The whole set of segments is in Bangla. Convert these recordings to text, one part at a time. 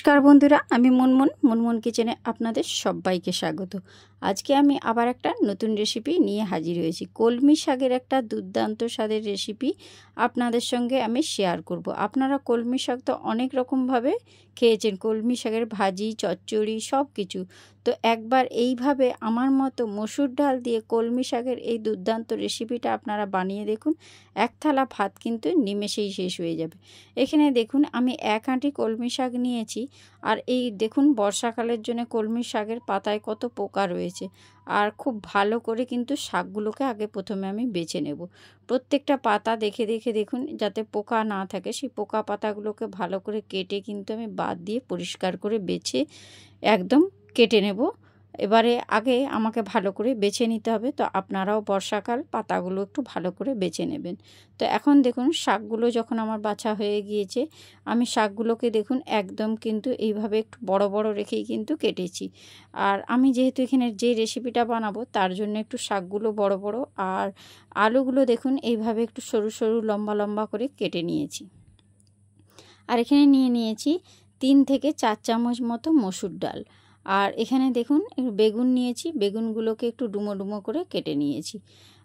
নমস্কার বন্ধুরা, আমি মুনমুন কিচেনে আপনাদের সবাইকে স্বাগত। আজকে আমি আবার একটা নতুন রেসিপি নিয়ে হাজির হয়েছি। কলমি শাকের একটা দুর্দান্ত স্বাদের রেসিপি আপনাদের সঙ্গে আমি শেয়ার করব। আপনারা কলমি শাক তো অনেক রকমভাবে খেয়েছেন, কলমি শাকের ভাজি, চচ্চড়ি সব কিছু। তো একবার এইভাবে আমার মতো মসুর ডাল দিয়ে কলমি শাকের এই দুর্দান্ত রেসিপিটা আপনারা বানিয়ে দেখুন। এক থালা ভাত কিন্তু নিমেষেই শেষ হয়ে যাবে। এখানে দেখুন আমি 1 আঁটি কলমি শাক নিয়েছি। আর এই দেখুন বর্ষাকালের জন্য কলমি শাকের পাতায় কত পোকা রয়েছে। আর খুব ভালো করে কিন্তু শাকগুলোকে আগে প্রথমে আমি বেছে নেব। প্রত্যেকটা পাতা দেখে দেখুন যাতে পোকা না থাকে, সেই পোকা পাতাগুলোকে ভালো করে কেটে কিন্তু আমি বাদ দিয়ে পরিষ্কার করে বেছে একদম কেটে নেব। এবারে আগে আমাকে ভালো করে বেছে নিতে হবে, তো আপনারাও বর্ষাকাল পাতাগুলো একটু ভালো করে বেছে নেবেন। তো এখন দেখুন শাকগুলো যখন আমার বাছা হয়ে গিয়েছে, আমি শাকগুলোকে দেখুন একদম কিন্তু এইভাবে একটু বড় বড় রেখেই কিন্তু কেটেছি। আর আমি যেহেতু এখানে যে রেসিপিটা বানাবো তার জন্য একটু শাকগুলো বড় বড়, আর আলুগুলো দেখুন এইভাবে একটু সরু সরু লম্বা লম্বা করে কেটে নিয়েছি। আর এখানে নিয়ে নিয়েছি 3 থেকে 4 চামচ মতো মসুর ডাল। আর এখানে দেখুন বেগুন নিয়েছি, বেগুনগুলোকে একটু ডুমো ডুমো করে কেটে নিয়েছি।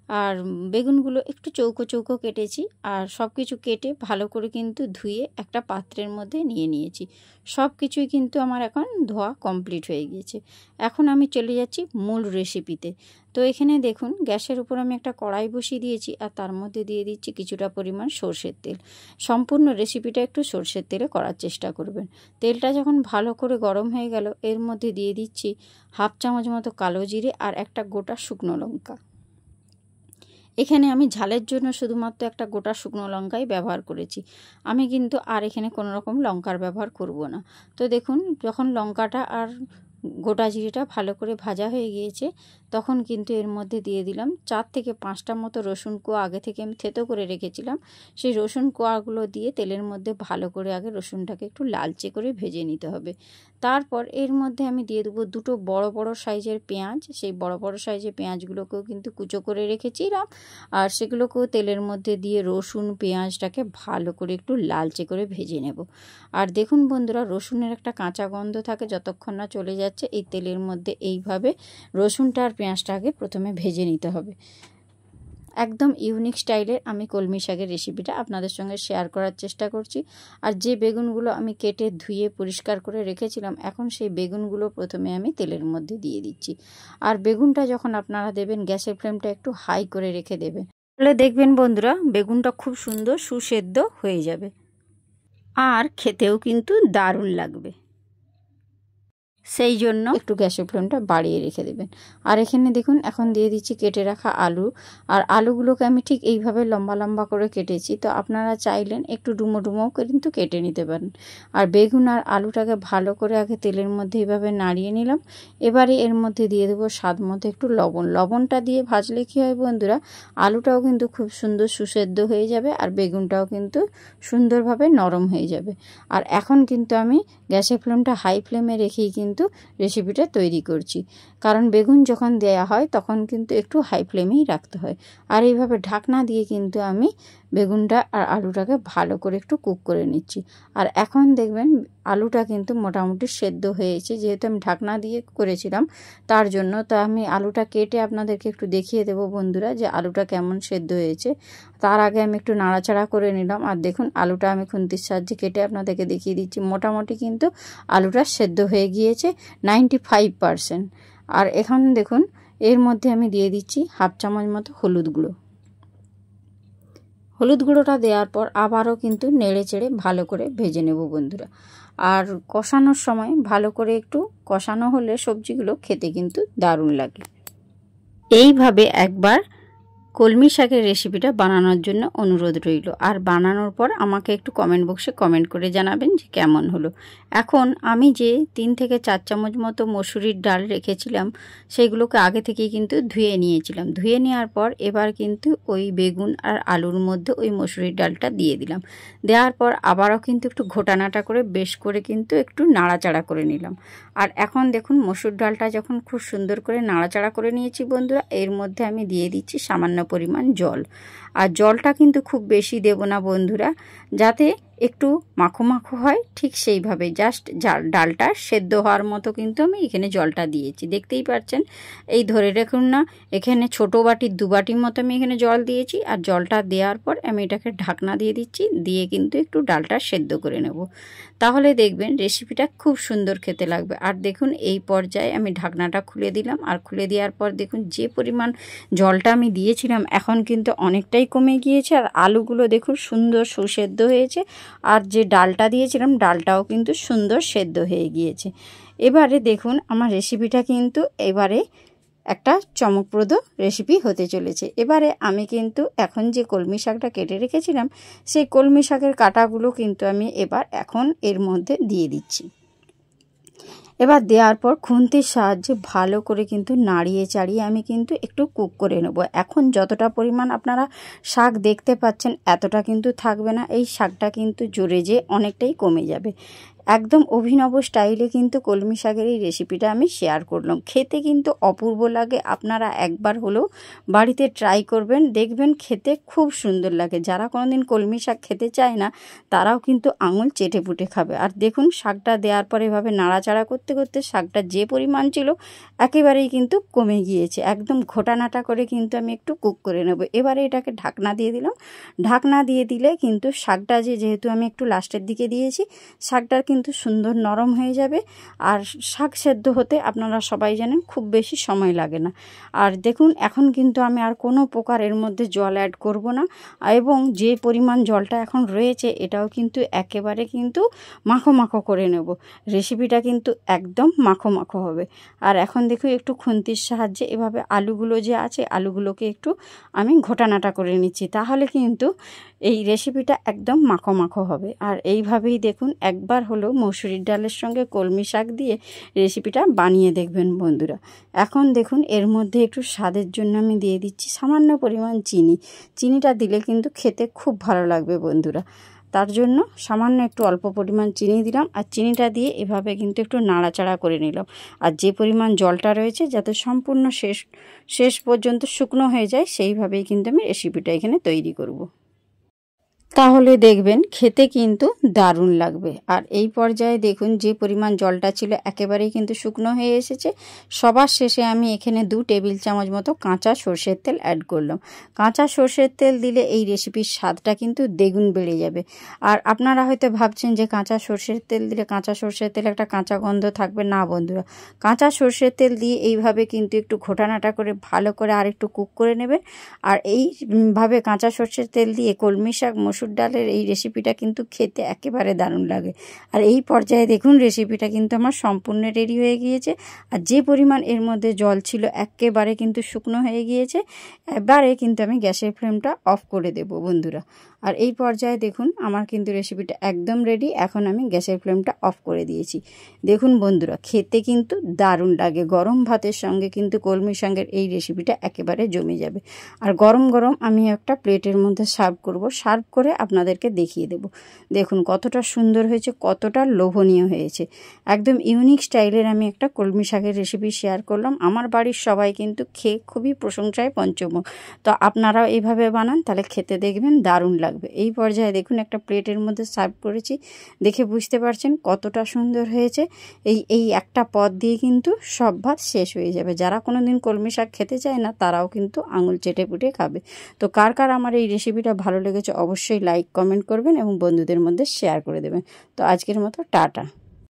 আর বেগুনগুলো একটু চৌকো চৌকো কেটেছি। আর সব কিছু কেটে ভালো করে কিন্তু ধুয়ে একটা পাত্রের মধ্যে নিয়ে নিয়েছি। সব কিছুই কিন্তু আমার এখন ধোয়া কমপ্লিট হয়ে গিয়েছে। এখন আমি চলে যাচ্ছি মূল রেসিপিতে। তো এখানে দেখুন গ্যাসের উপর আমি একটা কড়াই বসিয়ে দিয়েছি, আর তার মধ্যে দিয়ে দিচ্ছি কিছুটা পরিমাণ সরষের তেল। সম্পূর্ণ রেসিপিটা একটু সরষের তেলে করার চেষ্টা করবেন। তেলটা যখন ভালো করে গরম হয়ে গেল, এর মধ্যে দিয়ে দিচ্ছি 1/2 চামচ মতো কালো জিরে আর একটা গোটা শুকনো লঙ্কা। এখানে আমি ঝালের জন্য শুধুমাত্র একটা গোটা শুকনো লঙ্কাই ব্যবহার করেছি, আমি কিন্তু আর এখানে কোনো রকম লঙ্কার ব্যবহার করব না। তো দেখুন যখন লঙ্কাটা আর গোটা জিরেটা ভালো করে ভাজা হয়ে গিয়েছে, তখন কিন্তু এর মধ্যে দিয়ে দিলাম 4 থেকে 5টা মতো রসুন কোয়া আগে থেকে আমি থেতো করে রেখেছিলাম। সেই রসুন কোয়াগুলো দিয়ে তেলের মধ্যে ভালো করে আগে রসুনটাকে একটু লালচে করে ভেজে নিতে হবে। তারপর এর মধ্যে আমি দিয়ে দেবো 2টো বড় বড় সাইজের পেঁয়াজ। সেই বড় বড় সাইজের পেঁয়াজগুলোকেও কিন্তু কুচো করে রেখেছিলাম, আর সেগুলোকেও তেলের মধ্যে দিয়ে রসুন পেঁয়াজটাকে ভালো করে একটু লালচে করে ভেজে নেব। আর দেখুন বন্ধুরা, রসুনের একটা কাঁচা গন্ধ থাকে, যতক্ষণ না চলে যাচ্ছে এই তেলের মধ্যে এইভাবে রসুনটা আর পেঁয়াজটাকে প্রথমে ভেজে নিতে হবে। একদম ইউনিক স্টাইলের আমি কলমি শাকের রেসিপিটা আপনাদের সঙ্গে শেয়ার করার চেষ্টা করছি। আর যে বেগুনগুলো আমি কেটে ধুয়ে পরিষ্কার করে রেখেছিলাম, এখন সেই বেগুনগুলো প্রথমে আমি তেলের মধ্যে দিয়ে দিচ্ছি। আর বেগুনটা যখন আপনারা দেবেন গ্যাসের ফ্লেমটা একটু হাই করে রেখে দেবেন, তাহলে দেখবেন বন্ধুরা বেগুনটা খুব সুন্দর সুসেদ্ধ হয়ে যাবে আর খেতেও কিন্তু দারুণ লাগবে। সেই জন্য একটু গ্যাসের ফ্লেমটা বাড়িয়ে রেখে দেবেন। আর এখানে দেখুন এখন দিয়ে দিচ্ছি কেটে রাখা আলু। আর আলুগুলোকে আমি ঠিক এইভাবে লম্বা লম্বা করে কেটেছি, তো আপনারা চাইলেন একটু ডুমো ডুমোও কিন্তু কেটে নিতে পারেন। আর বেগুন আর আলুটাকে ভালো করে আগে তেলের মধ্যে এইভাবে নাড়িয়ে নিলাম। এবারে এর মধ্যে দিয়ে দেবো স্বাদ মতো একটু লবণ। লবণটা দিয়ে ভাজলে কী হয় বন্ধুরা, আলুটাও কিন্তু খুব সুন্দর সুসেদ্ধ হয়ে যাবে আর বেগুনটাও কিন্তু সুন্দরভাবে নরম হয়ে যাবে। আর এখন কিন্তু আমি গ্যাসের ফ্লেমটা হাই ফ্লেমে রেখেই কিন্তু রেসিপিটা তৈরি করছি, কারণ বেগুন যখন দেয়া হয় তখন কিন্তু একটু হাই ফ্লেমেই রাখতে হয়। আর এইভাবে ঢাকনা দিয়ে কিন্তু আমি বেগুনটা আর আলুটাকে ভালো করে একটু কুক করে নিচ্ছি। আর এখন দেখবেন আলুটা কিন্তু মোটামুটি সেদ্ধ হয়েছে, যেহেতু আমি ঢাকনা দিয়ে করেছিলাম তার জন্য। তো আমি আলুটা কেটে আপনাদেরকে একটু দেখিয়ে দেবো বন্ধুরা যে আলুটা কেমন সেদ্ধ হয়েছে। তার আগে আমি একটু নাড়াচাড়া করে নিলাম। আর দেখুন আলুটা আমি খুন্তির সাহায্যে কেটে আপনাদেরকে দেখিয়ে দিচ্ছি, মোটামুটি কিন্তু আলুটা সেদ্ধ হয়ে গিয়েছে 95%। আর এখন দেখুন এর মধ্যে আমি দিয়ে দিচ্ছি 1/2 চামচ মতো হলুদ গুঁড়ো। হলুদ গুঁড়োটা দেওয়ার পর আবারও কিন্তু নেড়ে চেড়ে ভালো করে ভেজে নেব বন্ধুরা। আর কষানোর সময় ভালো করে একটু কষানো হলে সবজিগুলো খেতে কিন্তু দারুণ লাগে। এইভাবে একবার কলমি শাকের রেসিপিটা বানানোর জন্য অনুরোধ রইল। আর বানানোর পর আমাকে একটু কমেন্ট বক্সে কমেন্ট করে জানাবেন যে কেমন হলো। এখন আমি যে 3 থেকে 4 চামচ মতো মসুরির ডাল রেখেছিলাম, সেগুলোকে আগে থেকেই কিন্তু ধুয়ে নিয়েছিলাম। ধুয়ে নেওয়ার পর এবার কিন্তু ওই বেগুন আর আলুর মধ্যে ওই মসুরির ডালটা দিয়ে দিলাম। দেওয়ার পর আবারও কিন্তু একটু ঘোটানাটা করে বেশ করে কিন্তু একটু নাড়াচাড়া করে নিলাম। আর এখন দেখুন মসুর ডালটা যখন খুব সুন্দর করে নাড়াচাড়া করে নিয়েছি বন্ধুরা, এর মধ্যে আমি দিয়ে দিচ্ছি সামান্য পরিমাণ জল। আর জলটা কিন্তু খুব বেশি দেব না বন্ধুরা, যাতে একটু মাখো মাখো হয়, ঠিক সেইভাবে জাস্ট ডালটা সেদ্ধ হওয়ার মতো কিন্তু আমি এখানে জলটা দিয়েছি। দেখতেই পাচ্ছেন, এই ধরে রাখুন না, এখানে ছোট বাটির 2 বাটির মতো আমি এখানে জল দিয়েছি। আর জলটা দেওয়ার পর আমি এটাকে ঢাকনা দিয়ে দিচ্ছি, দিয়ে কিন্তু একটু ডালটা সেদ্ধ করে নেব। তাহলে দেখবেন রেসিপিটা খুব সুন্দর খেতে লাগবে। আর দেখুন এই পর্যায়ে আমি ঢাকনাটা খুলে দিলাম, আর খুলে দেওয়ার পর দেখুন যে পরিমাণ জলটা আমি দিয়েছিলাম এখন কিন্তু অনেকটাই কমে গিয়েছে। আর আলুগুলো দেখুন সুন্দর সুসেদ্ধ হয়েছে, আর যে ডালটা দিয়েছিলাম ডালটাও কিন্তু সুন্দর সেদ্ধ হয়ে গিয়েছে। এবারে দেখুন আমার রেসিপিটা কিন্তু এবারে একটা চমকপ্রদ রেসিপি হতে চলেছে। এবারে আমি কিন্তু এখন যে কলমি শাকটা কেটে রেখেছিলাম সেই কলমি শাকের কাঁটাগুলো কিন্তু আমি এখন এর মধ্যে দিয়ে দিচ্ছি। এবার দেওয়ার পর খুন্তির সাহায্যে ভালো করে কিন্তু নাড়িয়ে চাড়িয়ে আমি কিন্তু একটু কুক করে নেব। এখন যতটা পরিমাণ আপনারা শাক দেখতে পাচ্ছেন এতটা কিন্তু থাকবে না, এই শাকটা কিন্তু জোরে যেয়ে অনেকটাই কমে যাবে। একদম অভিনব স্টাইলে কিন্তু কলমি শাকের এই রেসিপিটা আমি শেয়ার করলাম। খেতে কিন্তু অপূর্ব লাগে, আপনারা একবার হলেও বাড়িতে ট্রাই করবেন, দেখবেন খেতে খুব সুন্দর লাগে। যারা কোনোদিন কলমি শাক খেতে চায় না তারাও কিন্তু আঙুল চেটে পুটে খাবে। আর দেখুন শাকটা দেওয়ার পর এভাবে নাড়াচাড়া করতে করতে শাকটা যে পরিমাণ ছিল একেবারেই কিন্তু কমে গিয়েছে। একদম ঘোটানাটা করে কিন্তু আমি একটু কুক করে নেব। এবারে এটাকে ঢাকনা দিয়ে দিলাম। ঢাকনা দিয়ে দিলে কিন্তু শাকটা যেহেতু আমি একটু লাস্টের দিকে দিয়েছি, শাকটার কিন্তু সুন্দর নরম হয়ে যাবে। আর শাক সেদ্ধ হতে আপনারা সবাই জানেন খুব বেশি সময় লাগে না। আর দেখুন এখন কিন্তু আমি আর কোনো প্রকার এর মধ্যে জল অ্যাড করব না, এবং যে পরিমাণ জলটা এখন রয়েছে এটাও কিন্তু একেবারে কিন্তু মাখো মাখো করে নেব। রেসিপিটা কিন্তু একদম মাখো মাখো হবে। আর এখন দেখুন একটু খুন্তির সাহায্যে এভাবে আলুগুলো যে আছে আলুগুলোকে একটু আমি ঘোটানাটা করে নিচ্ছি, তাহলে কিন্তু এই রেসিপিটা একদম মাখো মাখো হবে। আর এইভাবেই দেখুন একবার হলেও মসুরির ডালের সঙ্গে কলমি শাক দিয়ে রেসিপিটা বানিয়ে দেখবেন বন্ধুরা। এখন দেখুন এর মধ্যে একটু স্বাদের জন্য আমি দিয়ে দিচ্ছি সামান্য পরিমাণ চিনি। চিনিটা দিলে কিন্তু খেতে খুব ভালো লাগবে বন্ধুরা, তার জন্য সামান্য একটু অল্প পরিমাণ চিনি দিলাম। আর চিনিটা দিয়ে এভাবে কিন্তু একটু নাড়াচাড়া করে নিলাম। আর যে পরিমাণ জলটা রয়েছে যাতে সম্পূর্ণ শেষ পর্যন্ত শুকনো হয়ে যায়, সেইভাবেই কিন্তু আমি রেসিপিটা এখানে তৈরি করব। তাহলে দেখবেন খেতে কিন্তু দারুণ লাগবে। আর এই পর্যায়ে দেখুন যে পরিমাণ জলটা ছিল একেবারেই কিন্তু শুকনো হয়ে এসেছে। সবার শেষে আমি এখানে 2 টেবিল চামচ মতো কাঁচা সর্ষের তেল অ্যাড করলাম। কাঁচা সর্ষের তেল দিলে এই রেসিপির স্বাদটা কিন্তু দ্বিগুণ বেড়ে যাবে। আর আপনারা হয়তো ভাবছেন যে কাঁচা সর্ষের তেল দিলে কাঁচা সর্ষের তেল একটা কাঁচা গন্ধ থাকবে। না বন্ধুরা, কাঁচা সর্ষের তেল দিয়ে এইভাবে কিন্তু একটু ঘোটানাটা করে ভালো করে আর একটু কুক করে নেবেন। আর এইভাবে কাঁচা সর্ষের তেল দিয়ে কলমি শাক মসুর ডালের এই রেসিপিটা কিন্তু খেতে একেবারে দারুণ লাগে। আর এই পর্যায়ে দেখুন রেসিপিটা কিন্তু আমার সম্পূর্ণ রেডি হয়ে গিয়েছে। আর যে পরিমাণ এর মধ্যে জল ছিল একেবারে কিন্তু শুকনো হয়ে গিয়েছে। এবারে কিন্তু আমি গ্যাসের ফ্লেমটা অফ করে দেব বন্ধুরা। আর এই পর্যায়ে দেখুন আমার কিন্তু রেসিপিটা একদম রেডি। এখন আমি গ্যাসের ফ্লেমটা অফ করে দিয়েছি। দেখুন বন্ধুরা খেতে কিন্তু দারুণ লাগে। গরম ভাতের সঙ্গে কিন্তু কলমি শাকের এই রেসিপিটা একেবারে জমে যাবে। আর গরম গরম আমি একটা প্লেটের মধ্যে সার্ভ করব। সার্ভ করে আপনাদেরকে দেখিয়ে দেব। দেখুন কতটা সুন্দর হয়েছে, কতটা লোভনীয় হয়েছে। একদম ইউনিক স্টাইলের আমি একটা কলমি শাকের রেসিপি শেয়ার করলাম। আমার বাড়ির সবাই কিন্তু খেয়ে খুবই প্রশংসায় পঞ্চমুখ। তো আপনারাও এইভাবে বানান, তাহলে খেতে দেখবেন দারুণ লাগবে। এই পর্যায়ে দেখুন একটা প্লেটের মধ্যে সার্ভ করেছি, দেখে বুঝতে পারছেন কতটা সুন্দর হয়েছে। এই একটা পদ দিয়ে কিন্তু সব ভাত শেষ হয়ে যাবে। যারা কোনোদিন কলমি শাক খেতে চায় না তারাও কিন্তু আঙুল চেটে পুটে খাবে। তো কার কার আমার এই রেসিপিটা ভালো লেগেছে অবশ্যই লাইক কমেন্ট করবেন এবং বন্ধুদের মধ্যে শেয়ার করে দেবেন। তো আজকের মতো টাটা।